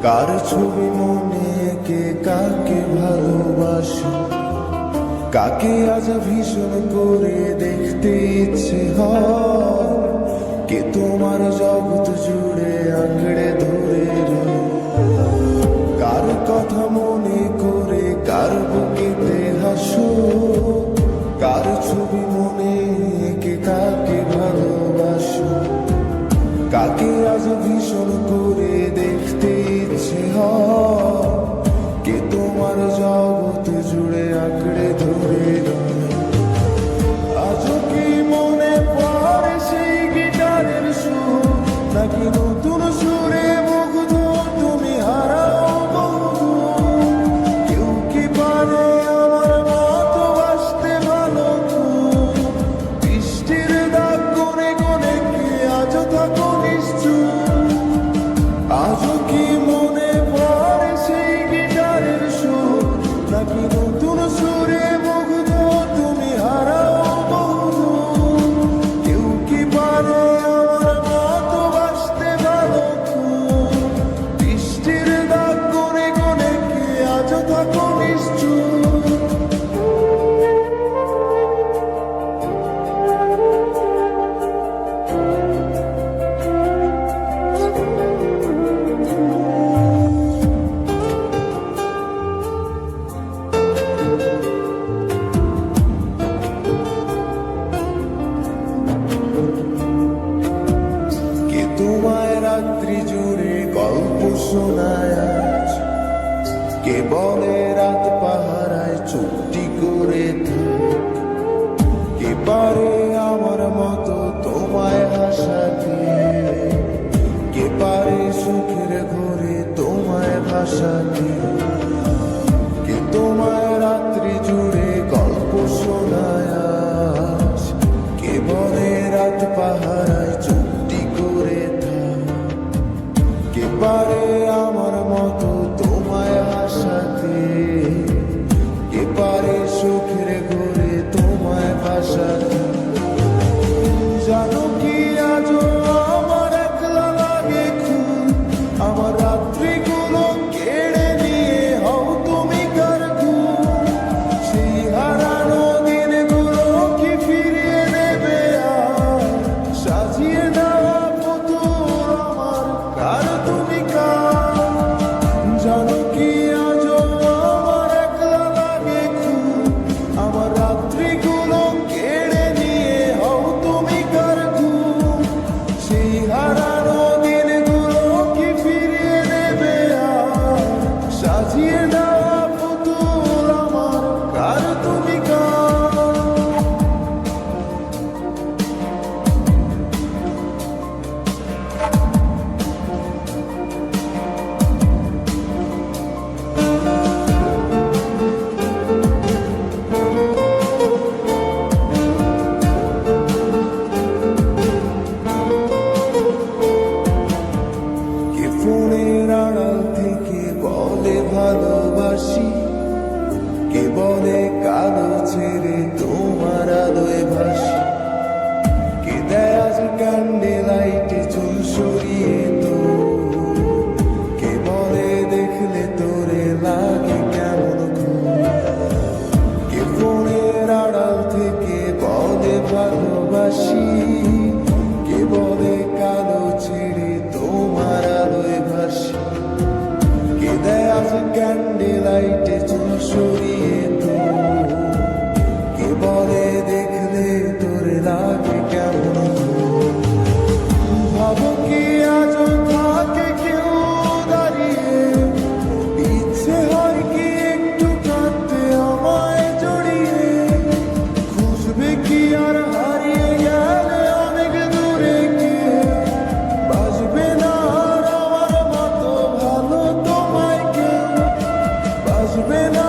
কার ছবি মনে কে কাকে ভালোবাসে, কাকে আজ ভীষণ করে দেখতে ইচ্ছে হয়, কে তোমার জগৎ জুড়ে আঁকড়ে ধরে রয়। কার কথা মনে করে কার বুকেতে হাসো, কার ছবি মনে কে কাকে ভালোবাসো, কাকে আজ ভীষণ করে দেখতে ইচ্ছে হয়, কে তোমার জগৎ জুড়ে আঁকড়ে ধরে রয়। আজও কি মনে পড়ে সেই গিটারের সুর, নাকি নতুন সুরে মুগ্ধ তুমি হারাও বন্ধু? কেউ কি পারে আমার মতো বাসতে ভালো? বৃষ্টির দাগ কোণে কোণে কি আজও থাকো নিশ্চুপ? আজও কি মনে পড়ে সেই গিটারের সুর, নাকি নতুন সুরে মুগ্ধ তুমি হারাও বন্ধু? কেউ কি পারে আমার মতো বাসতে ভালো? বৃষ্টির দাগ কোণে কোণে কি আজও থাকো নিশ্চুপ? তোমায় রাত্রি জুড়ে গল্প শোনায় আজ, কে বলে রাত পাহারায় চুপটি করে থাক, কে পারে আমার মতো তোমায় হাসাতে, কে পারে সুখের ঘরে তোমায় ভাসাতে, কে তোমায় রাত্রি জুড়ে গল্প শোনায় আজ, কে বলে রাত পাহারায় চুপটি করে থাক, কে পারে আমার মতো তোমায় হাসাতে, কে পারে সুখের ঘরে তোমায় ভাসাতে? জানো কি আজও আমার একলা লাগে খুব, আমার রাত্রিগুলো কেড়ে নিয়ে হও তুমি কার ঘুম? সেই হারানো দিনগুলো কি ফিরিয়ে নেবে আর? সাজিয়ে দেওয়া পুতুল আমার কার তুমি কার? জানো কি আজও আমার একলা লাগে খুব, আমার রাত্রিগুলো কেড়ে নিয়ে হও তুমি কার ঘুম? সেই হারানো দিনগুলো কি ফিরিয়ে নেবে আর? সাজিয়ে দেওয়া পুতুল আমার কার তুমি কার? কে ফোনের আড়াল থেকে বলে ভালোবাসি, কে বলে কালো ছেড়ে তোমার আলোয় ভাসি, কে দেয় আজ ক্যান্ডেল লাইটে চুল সরিয়ে তো, কে বলে দেখলে তোরে লাগে কেমন ঘুম? কে ফোনের আড়াল থেকে বলে ভালোবাসি, কে বলে কালো ছেড়ে তোমার আলোয় ভাসি, কে দেয় আজ ক্যান্ডেল লাইটে চুল সরিয়ে তো, কে বলে দেখলে তোরে লাগে কেমন ঘুম? ভাবো কি আজও থাকে কেউ দাঁড়িয়ে, ইচ্ছে হয় কি একটু কাঁদতে আমায় জড়িয়ে? খুঁজবে কি আর হারিয়ে গেলে অনেক দূরে কে? বাসবে না আর আমার মতো ভালো তোমায় কেউ, বাসবে না